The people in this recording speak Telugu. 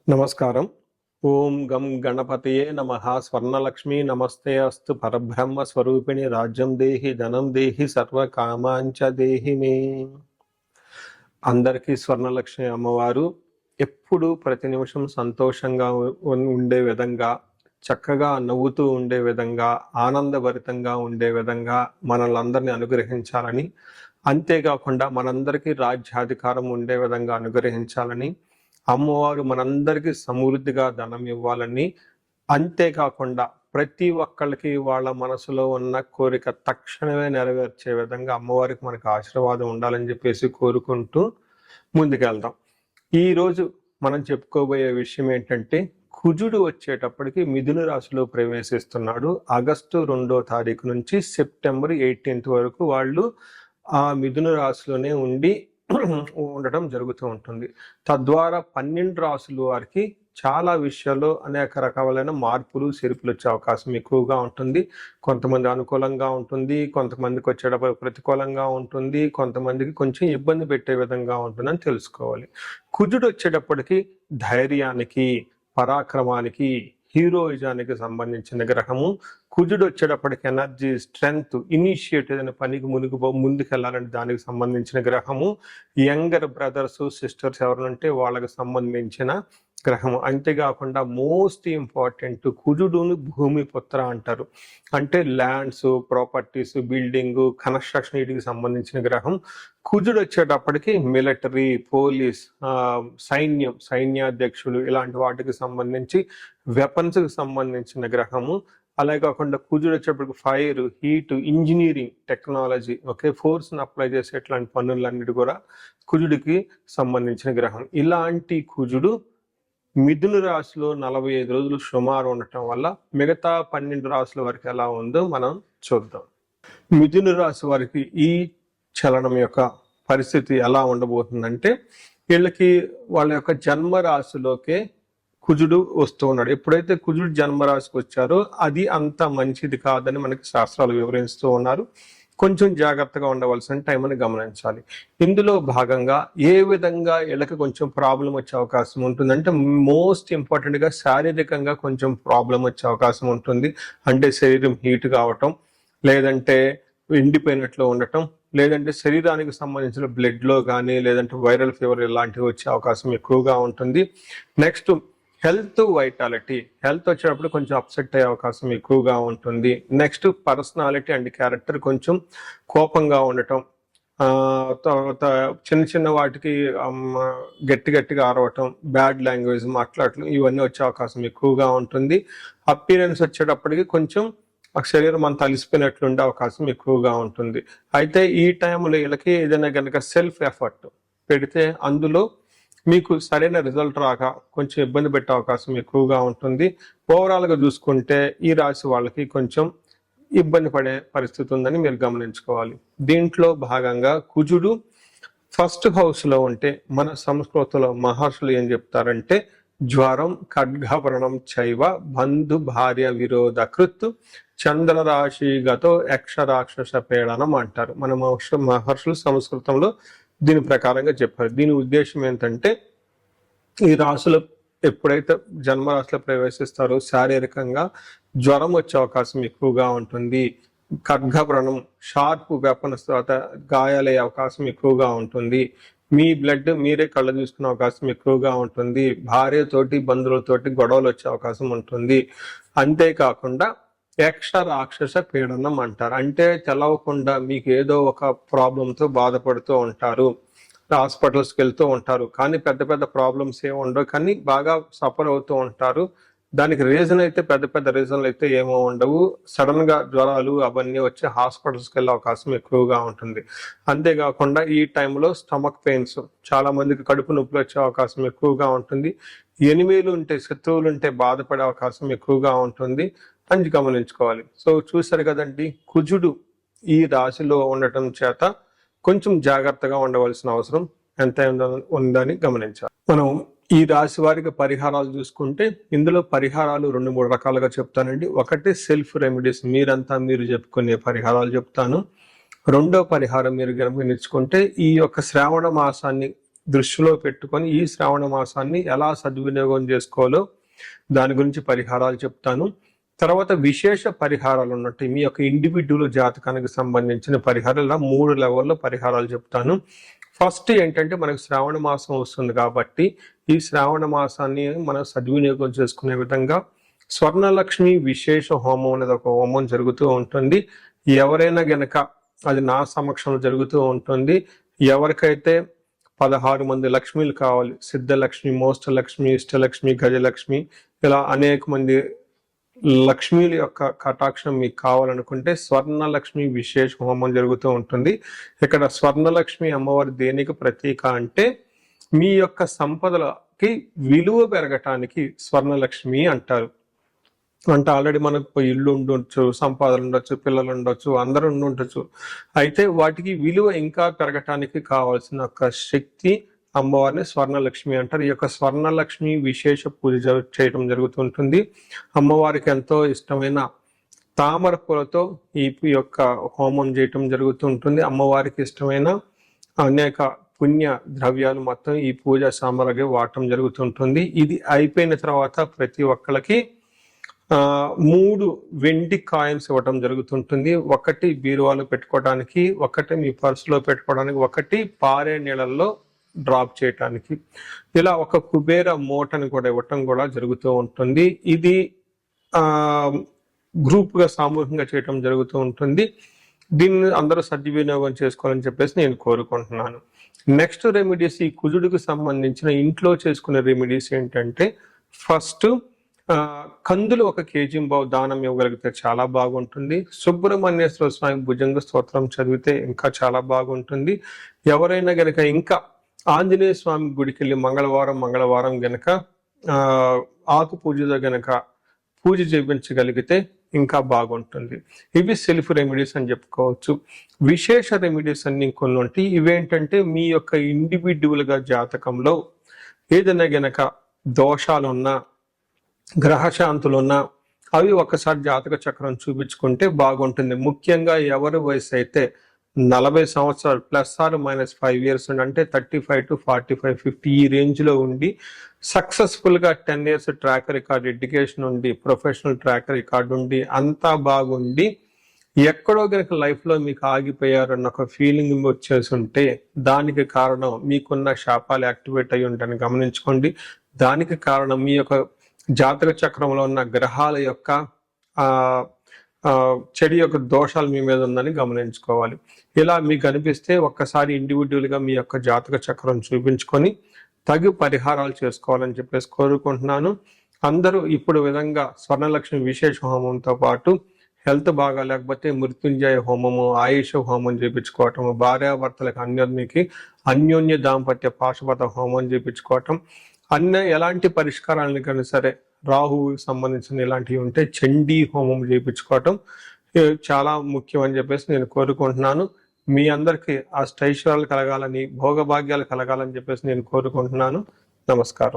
నమస్కారం. ఓం గం గణపతయే నమః. స్వర్ణలక్ష్మీ నమస్తే అస్తు. పరబ్రహ్మ స్వరూపిణి రాజ్యం దేహి ధనం దేహి సర్వకామాంచ దేహి మే. అందరికీ స్వర్ణలక్ష్మి అమ్మవారు ఎప్పుడు ప్రతి నిమిషం సంతోషంగా ఉండే విధంగా, చక్కగా నవ్వుతూ ఉండే విధంగా, ఆనందభరితంగా ఉండే విధంగా మనల్ని అందరినీ అనుగ్రహించాలని, అంతేకాకుండా మనందరికీ రాజ్యాధికారం ఉండే విధంగా అనుగ్రహించాలని, అమ్మవారు మనందరికీ సమృద్ధిగా ధనం ఇవ్వాలని, అంతేకాకుండా ప్రతి ఒక్కళ్ళకి వాళ్ళ మనసులో ఉన్న కోరిక తక్షణమే నెరవేర్చే విధంగా అమ్మవారికి మనకు ఆశీర్వాదం ఉండాలని చెప్పేసి కోరుకుంటూ ముందుకెళ్దాం. ఈరోజు మనం చెప్పుకోబోయే విషయం ఏంటంటే, కుజుడు వచ్చేటప్పటికి మిథున రాశిలో ప్రవేశిస్తున్నాడు. ఆగస్టు 2వ తారీఖు నుంచి సెప్టెంబర్ 18th వరకు వాళ్ళు ఆ మిథున రాశిలోనే ఉండటం జరుగుతూ ఉంటుంది. తద్వారా 12 రాసుల వారికి చాలా విషయాల్లో అనేక రకాలైన మార్పులు చేర్పులు వచ్చే అవకాశం ఎక్కువగా ఉంటుంది. కొంతమంది అనుకూలంగా ఉంటుంది, కొంతమందికి వచ్చేటప్పుడు ప్రతికూలంగా ఉంటుంది, కొంతమందికి కొంచెం ఇబ్బంది పెట్టే విధంగా ఉంటుందని తెలుసుకోవాలి. కుజుడు వచ్చేటప్పటికి ధైర్యానికి, పరాక్రమానికి, హీరోయిజానికి సంబంధించిన గ్రహము. కుజుడు వచ్చేటప్పటికి ఎనర్జీ, స్ట్రెంగ్త్, ఇనిషియేటివ్ అనే పనికి ముందుకెళ్ళాలంటే దానికి సంబంధించిన గ్రహము. యంగర్ బ్రదర్స్ సిస్టర్స్ ఎవరంటే వాళ్ళకి సంబంధించిన గ్రహము. అంతేకాకుండా మోస్ట్ ఇంపార్టెంట్, కుజుడుని భూమి పుత్ర అంటారు. అంటే ల్యాండ్స్, ప్రాపర్టీస్, బిల్డింగ్, కన్స్ట్రక్షన్ వీటికి సంబంధించిన గ్రహం. కుజుడు వచ్చేటప్పటికి మిలిటరీ, పోలీస్, సైన్యాధ్యక్షులు ఇలాంటి వాటికి సంబంధించి వెపన్స్కి సంబంధించిన గ్రహము. అలాగే కాకుండా కుజుడు వచ్చేటప్పటికి ఫైర్, హీట్, ఇంజనీరింగ్, టెక్నాలజీ, ఫోర్స్ని అప్లై చేసే ఇట్లాంటి పనులన్నిటి కూడా కుజుడికి సంబంధించిన గ్రహం. ఇలాంటి కుజుడు మిథున రాశిలో 45 రోజులు సుమారు ఉండటం వల్ల మిగతా 12 రాశుల వరకు ఎలా ఉందో మనం చూద్దాం. మిథున రాశి వారికి ఈ చలనం యొక్క పరిస్థితి ఎలా ఉండబోతుందంటే, వీళ్ళకి వాళ్ళ యొక్క జన్మ రాశిలోకే కుజుడు వస్తూ ఉన్నాడు. ఎప్పుడైతే కుజుడు జన్మరాశికి వచ్చారో అది అంత మంచిది కాదని మనకి శాస్త్రాలు వివరిస్తూ ఉన్నారు. కొంచెం జాగ్రత్తగా ఉండవలసిన టైం అని గమనించాలి. ఇందులో భాగంగా ఏ విధంగా వీళ్ళకి కొంచెం ప్రాబ్లం వచ్చే అవకాశం ఉంటుందంటే, మోస్ట్ ఇంపార్టెంట్గా శారీరకంగా కొంచెం ప్రాబ్లం వచ్చే అవకాశం ఉంటుంది. అంటే శరీరం హీట్ కావటం, లేదంటే ఎండిపోయినట్లు ఉండటం, లేదంటే శరీరానికి సంబంధించిన బ్లడ్లో కానీ లేదంటే వైరల్ ఫీవర్ ఇలాంటివి వచ్చే అవకాశం ఎక్కువగా ఉంటుంది. నెక్స్ట్ హెల్త్, వైటాలిటీ, హెల్త్ వచ్చేటప్పుడు కొంచెం అప్సెట్ అయ్యే అవకాశం ఎక్కువగా ఉంటుంది. నెక్స్ట్ పర్సనాలిటీ అండ్ క్యారెక్టర్, కొంచెం కోపంగా ఉండటం, తర్వాత చిన్న వాటికి గట్టిగా అరవటం, బ్యాడ్ లాంగ్వేజ్ మాట్లాడటం, ఇవన్నీ వచ్చే అవకాశం ఎక్కువగా ఉంటుంది. అపీరెన్స్ వచ్చేటప్పటికి కొంచెం శరీరం అంతా అలిసిపోయినట్లు ఉండే అవకాశం ఎక్కువగా ఉంటుంది. అయితే ఈ టైంలో వీళ్ళకి ఏదైనా కనుక సెల్ఫ్ ఎఫర్ట్ పెడితే అందులో మీకు సరైన రిజల్ట్ రాక కొంచెం ఇబ్బంది పెట్టే అవకాశం ఎక్కువగా ఉంటుంది. ఓవరాల్గా చూసుకుంటే ఈ రాశి వాళ్ళకి కొంచెం ఇబ్బంది పడే పరిస్థితి ఉందని మీరు గమనించుకోవాలి. దీంట్లో భాగంగా కుజుడు ఫస్ట్ హౌస్లో ఉంటే మన సంస్కృతిలో మహర్షులు ఏం చెప్తారంటే, జ్వరం ఖడ్గవరణం చైవ బంధు భార్య విరోధ కృత్ చంద్రరాశిగతో యక్షరాక్షస పీడనం అంటారు. మన మహర్షులు సంస్కృతంలో దీని ప్రకారంగా చెప్పారు. దీని ఉద్దేశం ఏంటంటే, ఈ రాశులు ఎప్పుడైతే జన్మరాశిలో ప్రవేశిస్తారో శారీరకంగా జ్వరం వచ్చే అవకాశం ఎక్కువగా ఉంటుంది. ఖడ్గవ్రణం, షార్ప్ వెపన్స్, తర్వాత గాయాలయ్యే అవకాశం ఎక్కువగా ఉంటుంది. మీ బ్లడ్ మీరే కళ్ళ చూసుకునే అవకాశం ఎక్కువగా ఉంటుంది. భార్యతోటి, బంధువులతోటి గొడవలు వచ్చే అవకాశం ఉంటుంది. అంతేకాకుండా యక్ష రాక్షస పీడనం అంటారు. అంటే తెలవకుండా మీకు ఏదో ఒక ప్రాబ్లంతో బాధపడుతూ ఉంటారు, హాస్పిటల్స్కి వెళ్తూ ఉంటారు, కానీ పెద్ద ప్రాబ్లమ్స్ ఏమి ఉండవు, కానీ బాగా సఫర్ అవుతూ ఉంటారు. దానికి రీజన్ అయితే పెద్ద రీజన్లు అయితే ఏమో ఉండవు. సడన్ గా జ్వరాలు అవన్నీ వచ్చి హాస్పిటల్స్కి వెళ్ళే అవకాశం ఎక్కువగా ఉంటుంది. అంతేకాకుండా ఈ టైంలో స్టమక్ పెయిన్స్, చాలా మందికి కడుపు నొప్పులు వచ్చే అవకాశం ఎక్కువగా ఉంటుంది. ఎనిమిలు ఉంటే, శత్రువులు ఉంటే బాధపడే అవకాశం ఎక్కువగా ఉంటుంది అని గమనించుకోవాలి. సో చూసారు కదండి, కుజుడు ఈ రాశిలో ఉండటం చేత కొంచెం జాగ్రత్తగా ఉండవలసిన అవసరం ఎంత ఉందని గమనించాలి. మనం ఈ రాశి వారికి పరిహారాలు చూసుకుంటే, ఇందులో పరిహారాలు 2-3 రకాలుగా చెప్తానండి. ఒకటి సెల్ఫ్ రెమెడీస్, మీరు చెప్పుకునే పరిహారాలు చెప్తాను. రెండో పరిహారం మీరు గమనించుకుంటే, ఈ యొక్క శ్రావణ మాసాన్ని దృష్టిలో పెట్టుకొని ఈ శ్రావణ మాసాన్ని ఎలా సద్వినియోగం చేసుకోవాలో దాని గురించి పరిహారాలు చెప్తాను. తర్వాత విశేష పరిహారాలు ఉన్నట్టు మీ యొక్క ఇండివిడ్యువల్ జాతకానికి సంబంధించిన పరిహారాలు 3 లెవెల్లో పరిహారాలు చెప్తాను. ఫస్ట్ ఏంటంటే మనకు శ్రావణ మాసం వస్తుంది కాబట్టి ఈ శ్రావణ మాసాన్ని మనం సద్వినియోగం చేసుకునే విధంగా స్వర్ణలక్ష్మి విశేష హోమం అనేది ఒక హోమం జరుగుతూ ఉంటుంది. ఎవరైనా గనక అది నా సమక్షంలో జరుగుతూ ఉంటుంది. ఎవరికైతే 16 మంది లక్ష్మీలు కావాలి, సిద్ధలక్ష్మి, మోష్టలక్ష్మి, ఇష్టలక్ష్మి, గజలక్ష్మి, ఇలా అనేక మంది లక్ష్మీల యొక్క కటాక్షం మీకు కావాలనుకుంటే స్వర్ణలక్ష్మి విశేష హోమం జరుగుతూ ఉంటుంది. ఇక్కడ స్వర్ణలక్ష్మి అమ్మవారి దేనికి ప్రతీక అంటే మీ యొక్క సంపదలకి విలువ పెరగటానికి స్వర్ణలక్ష్మి అంటారు. అంటే ఆల్రెడీ మనకు ఇల్లు ఉండొచ్చు, సంపాదన ఉండొచ్చు, పిల్లలు ఉండొచ్చు, అందరూ ఉండొచ్చు. అయితే వాటికి విలువ ఇంకా పెరగటానికి కావాల్సిన ఒక శక్తి అమ్మవారిని స్వర్ణలక్ష్మి అంటారు. ఈ యొక్క స్వర్ణలక్ష్మి విశేష పూజ చేయడం జరుగుతుంటుంది. అమ్మవారికి ఎంతో ఇష్టమైన తామర పూలతో ఈ యొక్క హోమం చేయటం జరుగుతుంటుంది. అమ్మవారికి ఇష్టమైన అనేక పుణ్య ద్రవ్యాలు మొత్తం ఈ పూజ సామగ్రి వాడటం జరుగుతుంటుంది. ఇది అయిపోయిన తర్వాత ప్రతి ఒక్కరికి 3 వెండి కాయిన్స్ ఇవ్వటం జరుగుతుంటుంది. ఒకటి బీరువాలో పెట్టుకోవడానికి, ఒకటి మీ పర్సులో పెట్టుకోవడానికి, ఒకటి పారే నీళ్ళల్లో డ్రాప్ చేయటానికి, ఇలా ఒక కుబేర మూటని కూడా ఇవ్వటం కూడా జరుగుతూ ఉంటుంది. ఇది గ్రూప్ గా సామూహికంగా చేయటం జరుగుతూ ఉంటుంది. దీన్ని అందరూ సద్వినియోగం చేసుకోవాలని చెప్పేసి నేను కోరుకుంటున్నాను. నెక్స్ట్ రెమెడీస్, ఈ కుజుడికి సంబంధించిన ఇంట్లో చేసుకునే రెమెడీస్ ఏంటంటే ఫస్ట్ కందులు 1 kg దానం ఇవ్వగలిగితే చాలా బాగుంటుంది. సుబ్రహ్మణ్యేశ్వర స్వామి భుజంగ స్తోత్రం చదివితే ఇంకా చాలా బాగుంటుంది. ఎవరైనా గనక ఇంకా ఆంజనేయ స్వామి గుడికి వెళ్ళి మంగళవారం గనక ఆకు పూజతో గనక పూజ చేయించగలిగితే ఇంకా బాగుంటుంది. ఇవి సెల్ఫ్ రెమెడీస్ అని చెప్పుకోవచ్చు. విశేష రెమెడీస్ అన్ని కొన్ని ఉంటాయి. ఇవేంటంటే మీ యొక్క ఇండివిడ్యువల్ గా జాతకంలో ఏదైనా గనక దోషాలున్నా, గ్రహశాంతులున్నా అవి ఒకసారి జాతక చక్రం చూపించుకుంటే బాగుంటుంది. ముఖ్యంగా ఎవరి వయసు అయితే 40 సంవత్సరాలు +−5 years అంటే 35 to 45, 50 ఈ రేంజ్ లో ఉండి సక్సెస్ఫుల్ గా 10 years ట్రాక్ రికార్డ్, ఎడ్యుకేషన్ ఉండి, ప్రొఫెషనల్ ట్రాక్ రికార్డ్ ఉండి, అంతా బాగుండి ఎక్కడో గనక లైఫ్ లో మీకు ఆగిపోయారన్న ఒక ఫీలింగ్ వచ్చేసి ఉంటే దానికి కారణం మీకున్న శాపాలు యాక్టివేట్ అయ్యి ఉంటాయని గమనించుకోండి. దానికి కారణం మీ యొక్క జాతక చక్రంలో ఉన్న గ్రహాల యొక్క చెడు యొక్క దోషాలు మీ మీద ఉందని గమనించుకోవాలి. ఇలా మీకు అనిపిస్తే ఒక్కసారి ఇండివిడ్యువల్ గా మీ యొక్క జాతక చక్రం చూపించుకొని తగు పరిహారాలు చేసుకోవాలని చెప్పేసి కోరుకుంటున్నాను. అందరూ ఇప్పుడు విధంగా స్వర్ణలక్ష్మి విశేష హోమంతో పాటు హెల్త్ బాగా లేకపోతే మృత్యుంజయ హోమము, ఆయుష హోమం చేయించుకోవటం, భార్యాభర్తలకు అన్యోన్య దాంపత్య పాశుపత హోమం చేయించుకోవటం, ఎలాంటి పరిష్కారాలను కానీ సరే రాహువుకి సంబంధించిన ఇలాంటివి ఉంటే చండీ హోమం చేయించుకోవటం చాలా ముఖ్యం అని చెప్పేసి నేను కోరుకుంటున్నాను. మీ అందరికీ అష్టైశ్వర్యాలు కలగాలని, భోగభాగ్యాలు కలగాలని చెప్పేసి నేను కోరుకుంటున్నాను. నమస్కారం.